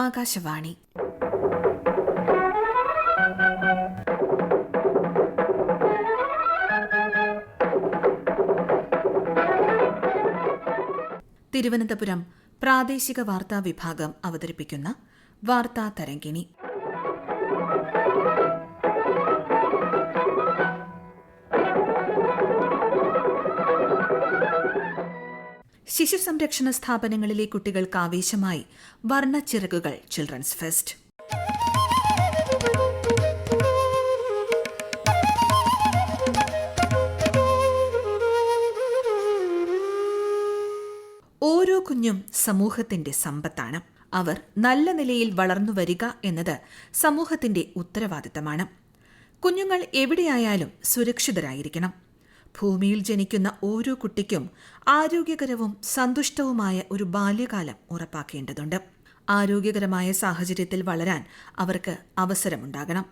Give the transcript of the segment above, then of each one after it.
ആകാശവാണി. തിരുവനന്തപുരം പ്രാദേശിക വാർത്താ വിഭാഗം അവതരിപ്പിക്കുന്ന വാർത്താ തരംഗിണി. ശിശു സംരക്ഷണ സ്ഥാപനങ്ങളിലെ കുട്ടികൾക്ക് ആവേശമായി വർണ്ണച്ചിറകുകൾ ചിൽഡ്രൻസ് ഫെസ്റ്റ്. ഓരോ കുഞ്ഞും സമൂഹത്തിന്റെ സമ്പത്താണ്. അവർ നല്ല നിലയിൽ വളർന്നു വരിക എന്നത് സമൂഹത്തിന്റെ ഉത്തരവാദിത്തമാണ്. കുഞ്ഞുങ്ങൾ എവിടെയായാലും സുരക്ഷിതരായിരിക്കണം. ഭൂമിയിൽ ജനിക്കുന്ന ഓരോ കുട്ടിക്കും ആരോഗ്യകരവും സന്തുഷ്ടവുമായ ഒരു ബാല്യകാലം ഉറപ്പാക്കേണ്ടതുണ്ട്. ആരോഗ്യകരമായ സാഹചര്യത്തിൽ വളരാൻ അവർക്ക് അവസരമുണ്ടാകണം.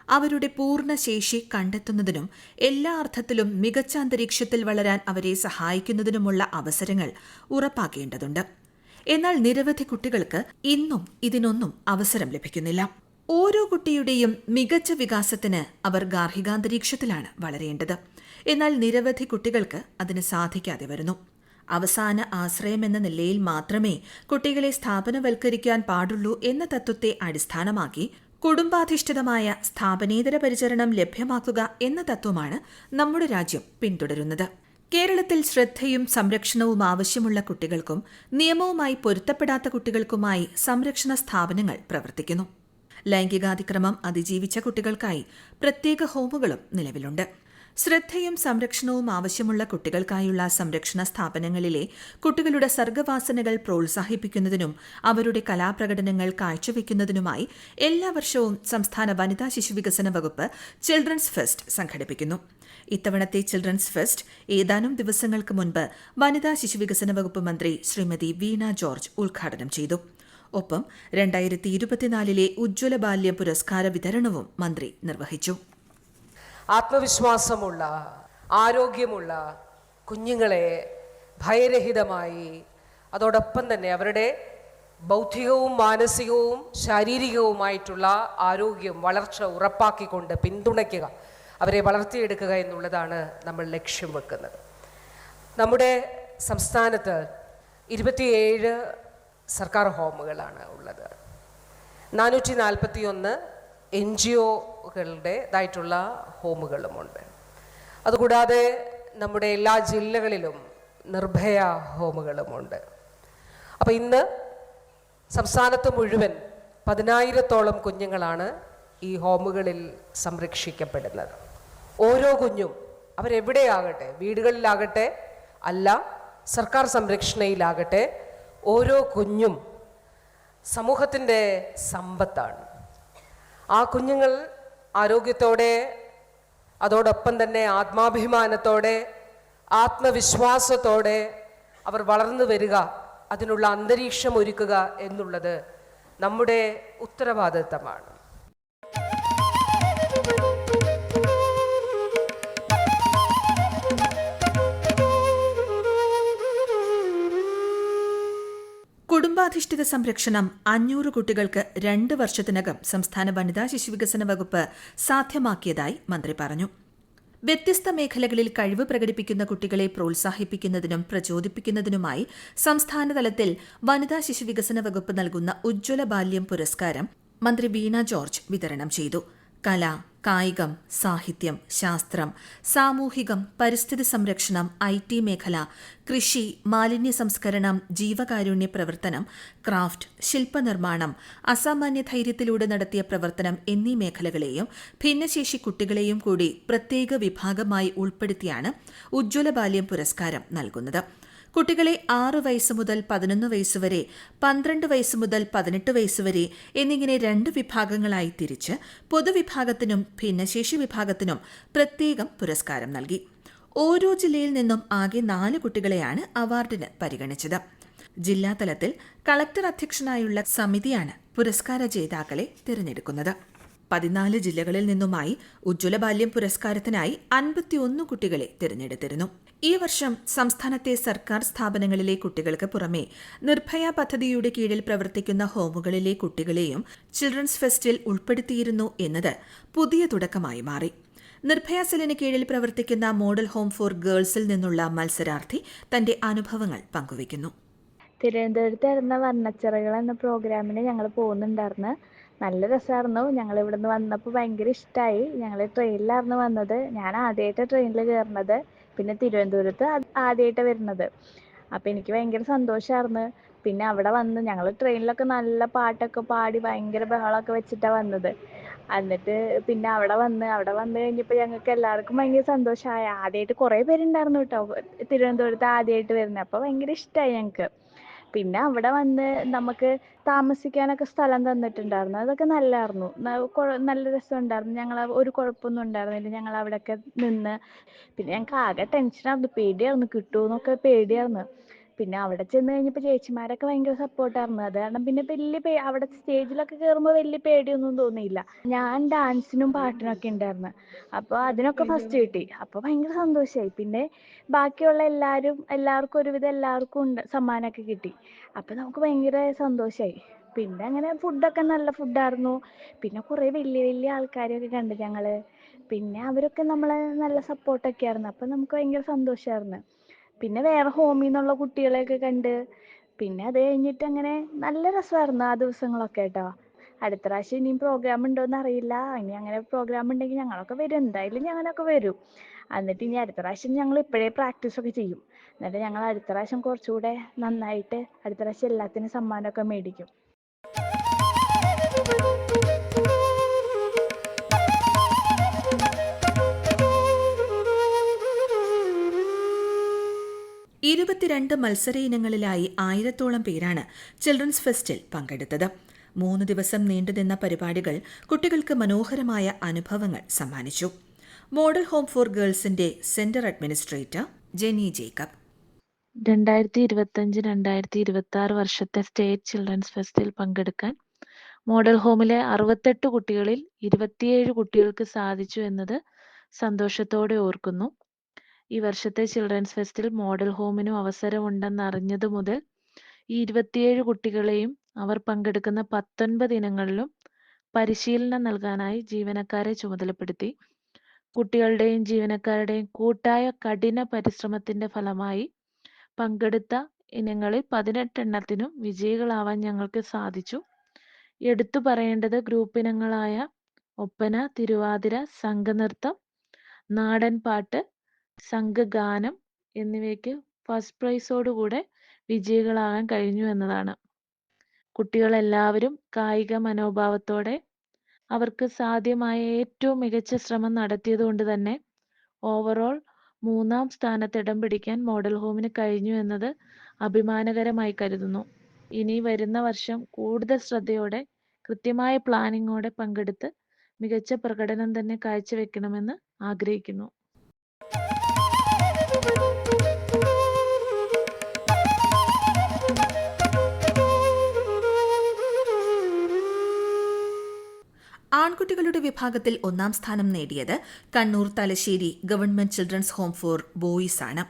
അവരുടെ പൂർണ്ണ ശേഷി കണ്ടെത്തുന്നതിനും എല്ലാ അർത്ഥത്തിലും മികച്ച അന്തരീക്ഷത്തിൽ വളരാൻ അവരെ സഹായിക്കുന്നതിനുമുള്ള അവസരങ്ങൾ ഉറപ്പാക്കേണ്ടതുണ്ട്. എന്നാൽ നിരവധി കുട്ടികൾക്ക് ഇന്നും ഇതിനൊന്നും അവസരം ലഭിക്കുന്നില്ല. ഓരോ കുട്ടിയുടെയും മികച്ച വികാസത്തിന് അവർ ഗാർഹികാന്തരീക്ഷത്തിലാണ് വളരേണ്ടത്. എന്നാൽ നിരവധി കുട്ടികൾക്ക് അതിന് സാധിക്കാതെ വരുന്നു. അവസാന ആശ്രയമെന്ന നിലയിൽ മാത്രമേ കുട്ടികളെ സ്ഥാപനവൽക്കരിക്കാൻ പാടുള്ളൂ എന്ന തത്വത്തെ അടിസ്ഥാനമാക്കി കുടുംബാധിഷ്ഠിതമായ സ്ഥാപനേതര പരിചരണം ലഭ്യമാക്കുക എന്ന തത്വമാണ് നമ്മുടെ രാജ്യം പിന്തുടരുന്നത്. കേരളത്തിൽ ശ്രദ്ധയും സംരക്ഷണവും ആവശ്യമുള്ള കുട്ടികൾക്കും നിയമവുമായി പൊരുത്തപ്പെടാത്ത കുട്ടികൾക്കുമായി സംരക്ഷണ സ്ഥാപനങ്ങൾ പ്രവർത്തിക്കുന്നു. ലൈംഗികാതിക്രമം അതിജീവിച്ച കുട്ടികൾക്കായി പ്രത്യേക ഹോമുകളും നിലവിലുണ്ട്. ശ്രദ്ധയും സംരക്ഷണവും ആവശ്യമുള്ള കുട്ടികൾക്കായുള്ള സംരക്ഷണ സ്ഥാപനങ്ങളിലെ കുട്ടികളുടെ സർഗ്ഗവാസനകൾ പ്രോത്സാഹിപ്പിക്കുന്നതിനും അവരുടെ കലാപ്രകടനങ്ങൾ കാഴ്ചവെക്കുന്നതിനുമായി എല്ലാ വർഷവും സംസ്ഥാന വനിതാ ശിശുവികസന വകുപ്പ് ചിൽഡ്രൻസ് ഫെസ്റ്റ് സംഘടിപ്പിക്കുന്നു. ഇത്തവണത്തെ ചിൽഡ്രൻസ് ഫെസ്റ്റ് ഏതാനും ദിവസങ്ങൾക്ക് മുൻപ് വനിതാ ശിശുവികസന വകുപ്പ് മന്ത്രി ശ്രീമതി വീണ ജോർജ് ഉദ്ഘാടനം ചെയ്തു. ഒപ്പം 2024 ഉജ്ജ്വല ബാല്യ പുരസ്കാര വിതരണവും മന്ത്രി നിർവഹിച്ചു. ആത്മവിശ്വാസമുള്ള ആരോഗ്യമുള്ള കുഞ്ഞുങ്ങളെ ഭയരഹിതമായി, അതോടൊപ്പം തന്നെ അവരുടെ ബൗദ്ധികവും മാനസികവും ശാരീരികവുമായിട്ടുള്ള ആരോഗ്യം വളർച്ച ഉറപ്പാക്കിക്കൊണ്ട് പിന്തുണയ്ക്കുക, അവരെ വളർത്തിയെടുക്കുക എന്നുള്ളതാണ് നമ്മൾ ലക്ഷ്യം വെക്കുന്നത്. നമ്മുടെ സംസ്ഥാനത്ത് 27 സർക്കാർ ഹോമുകളാണ് ഉള്ളത്. 441 NGOകളുടേതായിട്ടുള്ള ഹോമുകളുമുണ്ട്. അതുകൂടാതെ നമ്മുടെ എല്ലാ ജില്ലകളിലും നിർഭയ ഹോമുകളുമുണ്ട്. അപ്പോൾ ഇന്ന് സംസ്ഥാനത്ത് മുഴുവൻ 10,000-ഓളം കുഞ്ഞുങ്ങളാണ് ഈ ഹോമുകളിൽ സംരക്ഷിക്കപ്പെടുന്നത്. ഓരോ കുഞ്ഞും അവരെവിടെയാകട്ടെ, വീടുകളിലാകട്ടെ അല്ല സർക്കാർ സംരക്ഷണയിലാകട്ടെ, ഓരോ കുഞ്ഞും സമൂഹത്തിൻ്റെ സമ്പത്താണ്. ആ കുഞ്ഞുങ്ങൾ ആരോഗ്യത്തോടെ, അതോടൊപ്പം തന്നെ ആത്മാഭിമാനത്തോടെ, ആത്മവിശ്വാസത്തോടെ അവർ വളർന്നു വരിക, അതിനുള്ള അന്തരീക്ഷം ഒരുക്കുക എന്നുള്ളത് നമ്മുടെ ഉത്തരവാദിത്തമാണ്. കുടുംബാധിഷ്ഠിത സംരക്ഷണം 500 കുട്ടികൾക്ക് 2 വർഷത്തിനകം സംസ്ഥാന വനിതാ ശിശുവികസന വകുപ്പ് സാധ്യമാക്കിയതായി മന്ത്രി പറഞ്ഞു. വ്യത്യസ്ത മേഖലകളിൽ കഴിവ് പ്രകടിപ്പിക്കുന്ന കുട്ടികളെ പ്രോത്സാഹിപ്പിക്കുന്നതിനും പ്രചോദിപ്പിക്കുന്നതിനുമായി സംസ്ഥാനതലത്തിൽ വനിതാ ശിശുവികസന വകുപ്പ് നൽകുന്ന ഉജ്ജ്വല ബാല്യം പുരസ്കാരം മന്ത്രി വീണ ജോർജ് വിതരണം ചെയ്തു. കല, കായികം, സാഹിത്യം, ശാസ്ത്രം, സാമൂഹികം, പരിസ്ഥിതി സംരക്ഷണം, IT മേഖല, കൃഷി, മാലിന്യ സംസ്കരണം, ജീവകാരുണ്യ പ്രവർത്തനം, ക്രാഫ്റ്റ്, ശില്പനിർമ്മാണം, അസാമാന്യ ധൈര്യത്തിലൂടെ നടത്തിയ പ്രവർത്തനം എന്നീ മേഖലകളെയും ഭിന്നശേഷി കുട്ടികളെയും കൂടി പ്രത്യേക വിഭാഗമായി ഉൾപ്പെടുത്തിയാണ് ഉജ്ജ്വല ബാല്യം പുരസ്കാരം നൽകുന്നത്. കുട്ടികളെ 6 വയസ്സ് മുതൽ 11 വയസ്സുവരെ, 12 വയസ്സ് മുതൽ 18 വയസ്സുവരെ എന്നിങ്ങനെ 2 വിഭാഗങ്ങളായി തിരിച്ച് പൊതുവിഭാഗത്തിനും ഭിന്നശേഷി വിഭാഗത്തിനും പ്രത്യേകം പുരസ്കാരം നൽകി. ഓരോ ജില്ലയിൽ നിന്നും ആകെ 4 കുട്ടികളെയാണ് അവാർഡിന് പരിഗണിച്ചത്. ജില്ലാതലത്തിൽ കളക്ടർ അധ്യക്ഷനായുള്ള സമിതിയാണ് പുരസ്കാര ജേതാക്കളെ തിരഞ്ഞെടുക്കുന്നത്. 14 ജില്ലകളിൽ നിന്നുമായി ഉജ്ജ്വല ബാല്യം പുരസ്കാരത്തിനായി 51 കുട്ടികളെ തിരഞ്ഞെടുത്തിരുന്നു. ഈ വർഷം സംസ്ഥാനത്തെ സർക്കാർ സ്ഥാപനങ്ങളിലെ കുട്ടികൾക്ക് പുറമെ നിർഭയ പദ്ധതിയുടെ കീഴിൽ പ്രവർത്തിക്കുന്ന ഹോമുകളിലെ കുട്ടികളെയും ചിൽഡ്രൻസ് ഫെസ്റ്റിൽ ഉൾപ്പെടുത്തിയിരുന്നു എന്നത് പുതിയ തുടക്കമായി മാറി. നിർഭയ സെല്ലിന് കീഴിൽ പ്രവർത്തിക്കുന്ന മോഡൽ ഹോം ഫോർ ഗേൾസിൽ നിന്നുള്ള മത്സരാർത്ഥി തന്റെ അനുഭവങ്ങൾ പങ്കുവയ്ക്കുന്നു. തിരുവനന്തപുരത്ത് നടന്ന വർണ്ണച്ചിറകൾ എന്ന പ്രോഗ്രാമിന് ഞങ്ങൾ പോകുന്നുണ്ടായിരുന്നു. നല്ല രസമായിരുന്നു. ഞങ്ങൾ ഇവിടുന്ന് വന്നപ്പോൾ ഭയങ്കര ഇഷ്ടമായി. ഞങ്ങൾ ട്രെയിനിലായിരുന്നു വന്നത്. ഞാൻ ആദ്യമായിട്ട് ട്രെയിനിൽ കയറുന്നത്. പിന്നെ തിരുവനന്തപുരത്ത് ആദ്യമായിട്ട് വരുന്നത്. അപ്പോൾ എനിക്ക് ഭയങ്കര സന്തോഷമായിരുന്നു. പിന്നെ അവിടെ വന്ന് ഞങ്ങൾ ട്രെയിനിലൊക്കെ നല്ല പാട്ടൊക്കെ പാടി ഭയങ്കര ബഹളമൊക്കെ വെച്ചിട്ടാണ് വന്നത്. എന്നിട്ട് പിന്നെ അവിടെ വന്ന് കഴിഞ്ഞപ്പോൾ ഞങ്ങൾക്ക് എല്ലാവർക്കും ഭയങ്കര സന്തോഷമായി. ആദ്യമായിട്ട് കുറേ പേരുണ്ടായിരുന്നു കേട്ടോ തിരുവനന്തപുരത്ത് ആദ്യമായിട്ട് വരുന്നത്. അപ്പോൾ ഭയങ്കര ഇഷ്ടമായി ഞങ്ങൾക്ക്. പിന്നെ അവിടെ വന്ന് നമുക്ക് താമസിക്കാനൊക്കെ സ്ഥലം തന്നിട്ടുണ്ടായിരുന്നു. അതൊക്കെ നല്ലതായിരുന്നു. നല്ല രസമുണ്ടായിരുന്നു. ഞങ്ങൾ ഒരു കുഴപ്പമൊന്നും ഉണ്ടായിരുന്നില്ല. ഞങ്ങൾ അവിടെയൊക്കെ നിന്ന്. പിന്നെ ഞങ്ങൾക്ക് ആകെ ടെൻഷനായിരുന്നു, പേടിയായിരുന്നു, കിട്ടുമെന്നൊക്കെ പേടിയായിരുന്നു. പിന്നെ അവിടെ ചെന്ന് കഴിഞ്ഞപ്പോൾ ചേച്ചിമാരൊക്കെ ഭയങ്കര സപ്പോർട്ടായിരുന്നു. അത് കാരണം പിന്നെ അവിടെ സ്റ്റേജിലൊക്കെ കയറുമ്പോൾ വലിയ പേടിയൊന്നും തോന്നിയില്ല. ഞാൻ ഡാൻസിനും പാട്ടിനൊക്കെ ഉണ്ടായിരുന്നു. അപ്പോൾ അതിനൊക്കെ ഫസ്റ്റ് കിട്ടി. അപ്പോൾ ഭയങ്കര സന്തോഷമായി. പിന്നെ ബാക്കിയുള്ള എല്ലാവർക്കും ഒരുവിധം എല്ലാവർക്കും സമ്മാനമൊക്കെ കിട്ടി. അപ്പോൾ നമുക്ക് ഭയങ്കര സന്തോഷമായി. പിന്നെ അങ്ങനെ ഫുഡൊക്കെ നല്ല ഫുഡായിരുന്നു. പിന്നെ കുറേ വലിയ വലിയ ആൾക്കാരെയൊക്കെ കണ്ടു ഞങ്ങൾ. പിന്നെ അവരൊക്കെ നമ്മളെ നല്ല സപ്പോർട്ടൊക്കെ ആയിരുന്നു. അപ്പോൾ നമുക്ക് ഭയങ്കര സന്തോഷമായിരുന്നു. പിന്നെ വേറെ ഹോമിൽ നിന്നുള്ള കുട്ടികളെയൊക്കെ കണ്ട്. പിന്നെ അത് കഴിഞ്ഞിട്ട് അങ്ങനെ നല്ല രസമായിരുന്നു ആ ദിവസങ്ങളൊക്കെ കേട്ടോ. അടുത്ത പ്രാവശ്യം ഇനിയും പ്രോഗ്രാം ഉണ്ടോയെന്ന് അറിയില്ല. ഇനി അങ്ങനെ പ്രോഗ്രാം ഉണ്ടെങ്കിൽ ഞങ്ങളൊക്കെ വരും. എന്തായാലും ഞങ്ങളൊക്കെ വരും. എന്നിട്ട് ഇനി അടുത്ത പ്രാവശ്യം ഞങ്ങൾ ഇപ്പോഴേ പ്രാക്ടീസൊക്കെ ചെയ്യും. എന്നിട്ട് ഞങ്ങൾ അടുത്ത പ്രാവശ്യം കുറച്ചുകൂടെ നന്നായിട്ട് അടുത്ത പ്രാവശ്യം എല്ലാത്തിനും സമ്മാനമൊക്കെ മേടിക്കും. ഇരുപത്തിരണ്ട് മത്സര ഇനങ്ങളിലായി 1000-ഓളം പേരാണ് ചിൽഡ്രൻസ് ഫെസ്റ്റിൽ പങ്കെടുത്തത്. 3 ദിവസം നീണ്ടുനിന്ന പരിപാടികൾ കുട്ടികൾക്ക് മനോഹരമായ അനുഭവങ്ങൾ സമ്മാനിച്ചു. മോഡൽ ഹോം ഫോർ ഗേൾസിന്റെ സെന്റർ അഡ്മിനിസ്ട്രേറ്റർ ജെനി ജേക്കബ് 2025-2026 വർഷത്തെ സ്റ്റേറ്റ് ചിൽഡ്രൻസ് ഫെസ്റ്റിൽ പങ്കെടുക്കാൻ മോഡൽ ഹോമിലെ 68 കുട്ടികളിൽ 27 കുട്ടികൾക്ക് സാധിച്ചു എന്നത് സന്തോഷത്തോടെ ഓർക്കുന്നു. ഈ വർഷത്തെ ചിൽഡ്രൻസ് ഫെസ്റ്റിൽ മോഡൽ ഹോമിനും അവസരമുണ്ടെന്ന് അറിഞ്ഞതു മുതൽ ഈ 27 കുട്ടികളെയും അവർ പങ്കെടുക്കുന്ന 19 ഇനങ്ങളിലും പരിശീലനം നൽകാനായി ജീവനക്കാരെ ചുമതലപ്പെടുത്തി. കുട്ടികളുടെയും ജീവനക്കാരുടെയും കൂട്ടായ കഠിന പരിശ്രമത്തിന്റെ ഫലമായി പങ്കെടുത്ത ഇനങ്ങളിൽ 18 എണ്ണത്തിനും വിജയികളാവാൻ ഞങ്ങൾക്ക് സാധിച്ചു. എടുത്തു പറയേണ്ടത് ഗ്രൂപ്പ് ഇനങ്ങളായ ഒപ്പന, തിരുവാതിര, സംഘനൃത്തം, നാടൻ പാട്ട്, സംഘഗാനം എന്നിവയ്ക്ക് ഫസ്റ്റ് പ്രൈസോടുകൂടെ വിജയികളാകാൻ കഴിഞ്ഞു എന്നതാണ്. കുട്ടികളെല്ലാവരും കായിക മനോഭാവത്തോടെ അവർക്ക് സാധ്യമായ ഏറ്റവും മികച്ച ശ്രമം നടത്തിയതുകൊണ്ട് തന്നെ ഓവറോൾ 3-ാം സ്ഥാനത്ത് ഇടം പിടിക്കാൻ മോഡൽ ഹോമിന് കഴിഞ്ഞു എന്നത് അഭിമാനകരമായി കരുതുന്നു. ഇനി വരുന്ന വർഷം കൂടുതൽ ശ്രദ്ധയോടെ കൃത്യമായ പ്ലാനിങ്ങോടെ പങ്കെടുത്ത് മികച്ച പ്രകടനം തന്നെ കാഴ്ചവെക്കണമെന്ന് ആഗ്രഹിക്കുന്നു. ആൺകുട്ടികളുടെ വിഭാഗത്തിൽ 1-ാം സ്ഥാനം നേടിയത് Kannur Thalassery government children's home for boys ആണ്.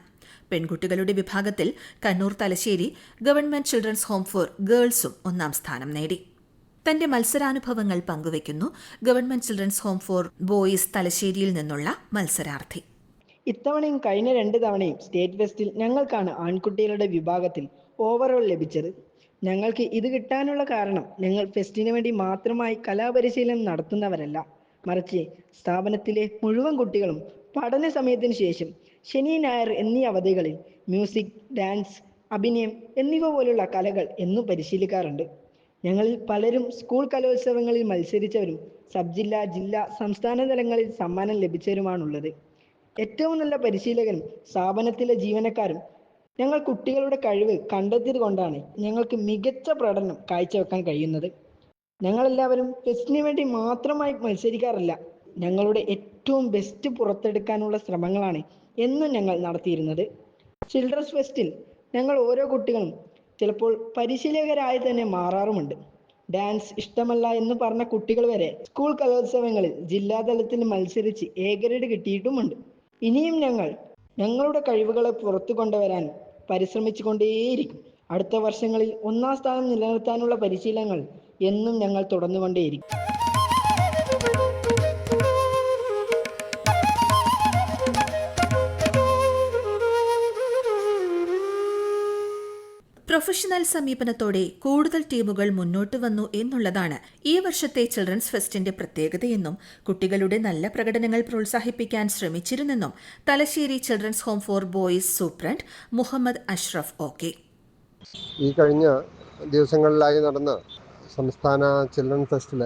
പെൺകുട്ടികളുടെ വിഭാഗത്തിൽ Kannur Thalassery government children's home for ഗേൾസും 1-ാം സ്ഥാനം നേടി. തന്റെ മത്സരാനുഭവങ്ങൾ പങ്കുവയ്ക്കുന്നു government children's home for boys തലശ്ശേരിയിൽ നിന്നുള്ള മത്സരാർത്ഥി. ഇത്തവണയും കഴിഞ്ഞ 2 തവണയും സ്റ്റേറ്റ് ഫെസ്റ്റിൽ ഞങ്ങൾക്കാണ് ആൺകുട്ടികളുടെ വിഭാഗത്തിൽ ഓവറോൾ ലഭിച്ചത്. ഞങ്ങൾക്ക് ഇത് കിട്ടാനുള്ള കാരണം ഞങ്ങൾ ഫെസ്റ്റിന് വേണ്ടി മാത്രമായി കലാപരിശീലനം നടത്തുന്നവരല്ല, മറിച്ച് സ്ഥാപനത്തിലെ മുഴുവൻ കുട്ടികളും പഠന സമയത്തിന് ശേഷം ശനി, ഞായർ എന്നീ അവധികളിൽ മ്യൂസിക്, ഡാൻസ്, അഭിനയം എന്നിവ പോലുള്ള കലകൾ എന്നും പരിശീലിക്കാറുണ്ട്. ഞങ്ങളിൽ പലരും സ്കൂൾ കലോത്സവങ്ങളിൽ മത്സരിച്ചവരും സബ് ജില്ലാ, ജില്ലാ, സംസ്ഥാന തലങ്ങളിൽ സമ്മാനം ലഭിച്ചവരുമാണുള്ളത്. ഏറ്റവും നല്ല പരിശീലകരും സ്ഥാപനത്തിലെ ജീവനക്കാരും ഞങ്ങൾ കുട്ടികളുടെ കഴിവ് കണ്ടെത്തിയത് കൊണ്ടാണ് ഞങ്ങൾക്ക് മികച്ച പ്രകടനം കാഴ്ചവെക്കാൻ കഴിയുന്നത്. ഞങ്ങളെല്ലാവരും ഫെസ്റ്റിന് വേണ്ടി മാത്രമായി മത്സരിക്കാറില്ല, ഞങ്ങളുടെ ഏറ്റവും ബെസ്റ്റ് പുറത്തെടുക്കാനുള്ള ശ്രമങ്ങളാണ് എന്നും ഞങ്ങൾ നടത്തിയിരുന്നത്. ചിൽഡ്രൻസ് ഫെസ്റ്റിൽ ഞങ്ങൾ ഓരോ കുട്ടികളും ചിലപ്പോൾ പരിശീലകരായി തന്നെ മാറാറുമുണ്ട്. ഡാൻസ് ഇഷ്ടമല്ല എന്ന് പറഞ്ഞ കുട്ടികൾ വരെ സ്കൂൾ കലോത്സവങ്ങളിൽ ജില്ലാതലത്തിൽ മത്സരിച്ച് എ ഗ്രേഡ് കിട്ടിയിട്ടുമുണ്ട്. ഇനിയും ഞങ്ങൾ ഞങ്ങളുടെ കഴിവുകളെ പുറത്തു കൊണ്ടുവരാൻ പരിശ്രമിച്ചുകൊണ്ടേയിരിക്കും. അടുത്ത വർഷങ്ങളിൽ 1-ാം സ്ഥാനം നിലനിർത്താനുള്ള പരിശീലനങ്ങൾ എന്നും ഞങ്ങൾ തുടർന്നുകൊണ്ടേയിരിക്കും. പ്രൊഫഷണൽ സമീപനത്തോടെ കൂടുതൽ ടീമുകൾ മുന്നോട്ട് വന്നു എന്നുള്ളതാണ് ഈ വർഷത്തെ ചിൽഡ്രൻസ് ഫെസ്റ്റിന്റെ പ്രത്യേകതയെന്നും കുട്ടികളുടെ നല്ല പ്രകടനങ്ങൾ പ്രോത്സാഹിപ്പിക്കാൻ ശ്രമിച്ചിരുന്നെന്നും Thalassery children's home for boys superintendent Muhammad Ashraf okay. ഈ കഴിഞ്ഞ ദിവസങ്ങളിലായി നടന്ന സംസ്ഥാന ചിൽഡ്രൻ ഫെസ്റ്റിൽ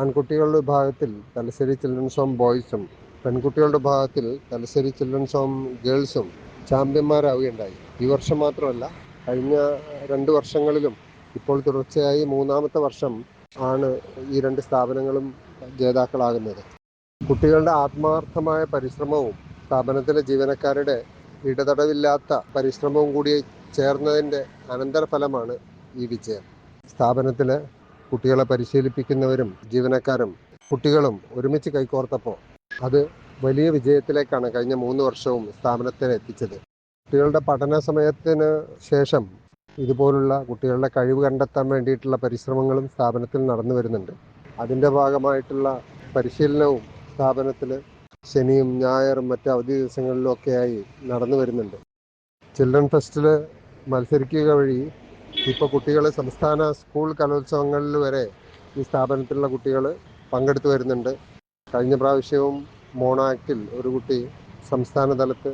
ആൺകുട്ടികളുടെ വിഭാഗത്തിൽ തലശ്ശേരി ചിൽഡ്രൻസ് ഹോം ബോയ്സും പെൺകുട്ടികളുടെ വിഭാഗത്തിൽ തലശ്ശേരി ചിൽഡ്രൻസ് ഹോം ഗേൾസും ചാമ്പ്യന്മാരാവുകയുണ്ടായി. ഈ വർഷം മാത്രമല്ല, കഴിഞ്ഞ 2 വർഷങ്ങളിലും ഇപ്പോൾ തുടർച്ചയായി 3-ാമത്തെ വർഷം ആണ് ഈ 2 സ്ഥാപനങ്ങളും ജേതാക്കളാകുന്നത്. കുട്ടികളുടെ ആത്മാർത്ഥമായ പരിശ്രമവും സ്ഥാപനത്തിലെ ജീവനക്കാരുടെ ഇടതടവില്ലാത്ത പരിശ്രമവും കൂടി ചേർന്നതിൻ്റെ അനന്തരഫലമാണ് ഈ വിജയം. സ്ഥാപനത്തിൽ കുട്ടികളെ പരിശീലിപ്പിക്കുന്നവരും ജീവനക്കാരും കുട്ടികളും ഒരുമിച്ച് കൈകോർത്തപ്പോൾ അത് വലിയ വിജയത്തിലേക്കാണ് കഴിഞ്ഞ 3 വർഷവും സ്ഥാപനത്തെ എത്തിച്ചത്. കുട്ടികളുടെ പഠന സമയത്തിന് ശേഷം ഇതുപോലുള്ള കുട്ടികളുടെ കഴിവ് കണ്ടെത്താൻ വേണ്ടിയിട്ടുള്ള പരിശ്രമങ്ങളും സ്ഥാപനത്തിൽ നടന്നു വരുന്നുണ്ട്. അതിൻ്റെ ഭാഗമായിട്ടുള്ള പരിശീലനവും സ്ഥാപനത്തിൽ ശനിയും ഞായറും മറ്റ് അവധി ദിവസങ്ങളിലൊക്കെയായി നടന്നു വരുന്നുണ്ട്. ചിൽഡ്രൻ ഫെസ്റ്റിൽ മത്സരിക്കുക വഴി ഇപ്പോൾ കുട്ടികൾ സംസ്ഥാന സ്കൂൾ കലോത്സവങ്ങളിൽ വരെ ഈ സ്ഥാപനത്തിലുള്ള കുട്ടികൾ പങ്കെടുത്തു വരുന്നുണ്ട്. കഴിഞ്ഞ പ്രാവശ്യവും മോണോ ആക്ടിൽ ഒരു കുട്ടി സംസ്ഥാന തലത്ത്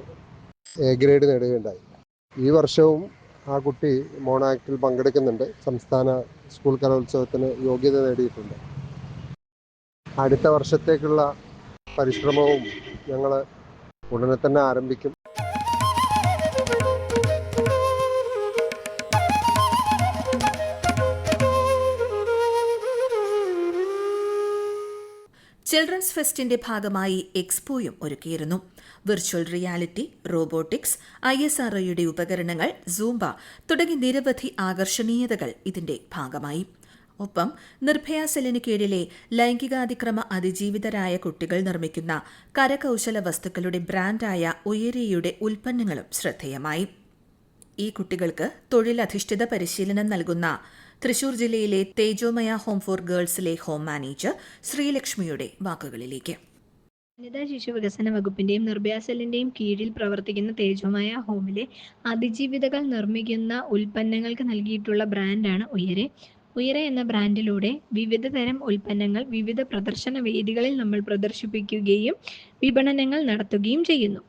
എ ഗ്രേഡ് നേടുകയുണ്ടായി. ഈ വർഷവും ആ കുട്ടി മോണോ ആക്ടിൽ പങ്കെടുക്കുന്നുണ്ട്. സംസ്ഥാന സ്കൂൾ കലോത്സവത്തിന് യോഗ്യത നേടിയിട്ടുണ്ട്. അടുത്ത വർഷത്തേക്കുള്ള പരിശ്രമവും ഞങ്ങൾ ഉടനെ തന്നെ ആരംഭിക്കും. ചിൽഡ്രൻസ് ഫെസ്റ്റിന്റെ ഭാഗമായി എക്സ്പോയും ഒരുക്കിയിരുന്നു. വിർച്വൽ റിയാലിറ്റി, റോബോട്ടിക്സ്, ISROയുടെ ഉപകരണങ്ങൾ, സൂംബ തുടങ്ങി നിരവധി ആകർഷണീയതകൾ ഇതിന്റെ ഭാഗമായി. ഒപ്പം നിർഭയ സെല്ലിന് കീഴിലെ ലൈംഗികാതിക്രമ അതിജീവിതരായ കുട്ടികൾ നിർമ്മിക്കുന്ന കരകൌശല വസ്തുക്കളുടെ ബ്രാൻഡായ ഉയരെയുടെ ഉൽപ്പന്നങ്ങളും ശ്രദ്ധേയമായി. ഈ കുട്ടികൾക്ക് തൊഴിലധിഷ്ഠിത പരിശീലനം നൽകുന്ന തൃശൂർ ജില്ലയിലെ Tejomaya home for ഗേൾസിലെ home manager ശ്രീലക്ഷ്മിയുടെ വാക്കുകളിലേക്ക്. വനിതാ ശിശു വികസന വകുപ്പിന്റെയും നിർഭയ സെല്ലിന്റെയും കീഴിൽ പ്രവർത്തിക്കുന്ന തേജോമയ ഹോമിലെ അതിജീവിതകൾ നിർമ്മിക്കുന്ന ഉൽപ്പന്നങ്ങൾക്ക് നൽകിയിട്ടുള്ള ബ്രാൻഡാണ് ഉയരെ. ഉയരെ എന്ന ബ്രാൻഡിലൂടെ വിവിധ തരം ഉൽപ്പന്നങ്ങൾ വിവിധ പ്രദർശന വേദികളിൽ നമ്മൾ പ്രദർശിപ്പിക്കുകയും വിപണനങ്ങൾ നടത്തുകയും ചെയ്യുന്നു.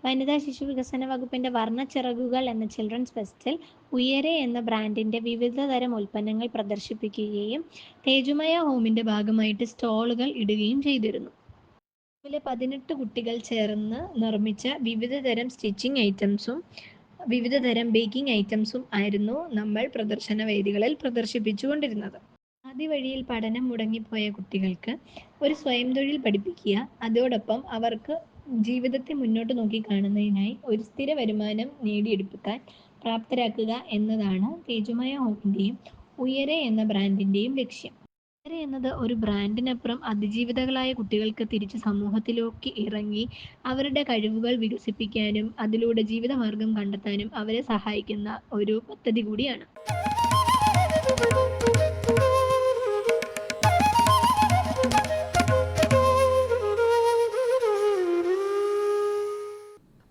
വനിതാ ശിശു വികസന വകുപ്പിന്റെ വർണ്ണച്ചിറകുകൾ എന്ന ചിൽഡ്രൻസ് ഫെസ്റ്റിൽ ഉയരെ എന്ന ബ്രാൻഡിന്റെ വിവിധ തരം ഉൽപ്പന്നങ്ങൾ പ്രദർശിപ്പിക്കുകയും തേജോമയ ഹോമിന്റെ ഭാഗമായിട്ട് സ്റ്റോളുകൾ ഇടുകയും ചെയ്തിരുന്നു. 18 കുട്ടികൾ ചേർന്ന് നിർമ്മിച്ച വിവിധ തരം സ്റ്റിച്ചിങ് ഐറ്റംസും വിവിധ തരം ബേക്കിംഗ് ഐറ്റംസും ആയിരുന്നു നമ്മൾ പ്രദർശന വേദികളിൽ പ്രദർശിപ്പിച്ചുകൊണ്ടിരുന്നത്. ആദ്യ വഴിയിൽ പഠനം മുടങ്ങിപ്പോയ കുട്ടികൾക്ക് ഒരു സ്വയം തൊഴിൽ പഠിപ്പിക്കുക, അതോടൊപ്പം അവർക്ക് ജീവിതത്തെ മുന്നോട്ട് നോക്കി കാണുന്നതിനായി ഒരു സ്ഥിര വരുമാനം നേടിയെടുക്കാൻ പ്രാപ്തരാക്കുക എന്നതാണ് തേജോമയ ഹോമിന്റെയും ഉയരെ എന്ന ബ്രാൻഡിന്റെയും ലക്ഷ്യം. ഉയരെ എന്നത് ഒരു ബ്രാൻഡിനപ്പുറം അതിജീവിതകളായ കുട്ടികൾക്ക് തിരിച്ച് സമൂഹത്തിലേക്ക് ഇറങ്ങി അവരുടെ കഴിവുകൾ വികസിപ്പിക്കാനും അതിലൂടെ ജീവിതമാർഗം കണ്ടെത്താനും അവരെ സഹായിക്കുന്ന ഒരു പദ്ധതി കൂടിയാണ്.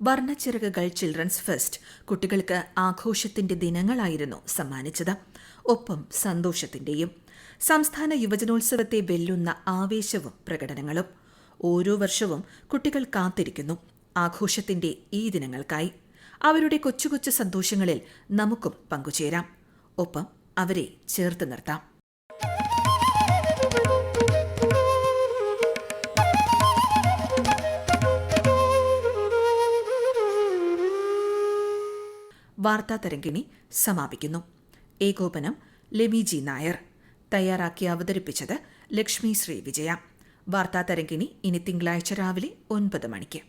വർണ്ണച്ചിറകുകൾ ചിൽഡ്രൻസ് ഫെസ്റ്റ് കുട്ടികൾക്ക് ആഘോഷത്തിന്റെ ദിനങ്ങളായിരുന്നു സമ്മാനിച്ചത്. ഒപ്പം സന്തോഷത്തിന്റെയും. സംസ്ഥാന യുവജനോത്സവത്തെ വെല്ലുന്ന ആവേശവും പ്രകടനങ്ങളും. ഓരോ വർഷവും കുട്ടികൾ കാത്തിരിക്കുന്നു ആഘോഷത്തിന്റെ ഈ ദിനങ്ങൾക്കായി. അവരുടെ കൊച്ചു കൊച്ചു സന്തോഷങ്ങളിൽ നമുക്കും പങ്കുചേരാം. ഒപ്പം അവരെ ചേർത്ത് നിർത്താം. വാർത്താ തരംഗിണി സമാപിക്കുന്നു. ഏകോപനം ലെമി ജി നായർ. തയ്യാറാക്കി അവതരിപ്പിച്ചത് ലക്ഷ്മി ശ്രീ വിജയ. വാർത്താ തരംഗിണി ഇനി തിങ്കളാഴ്ച രാവിലെ 9 മണിക്ക്.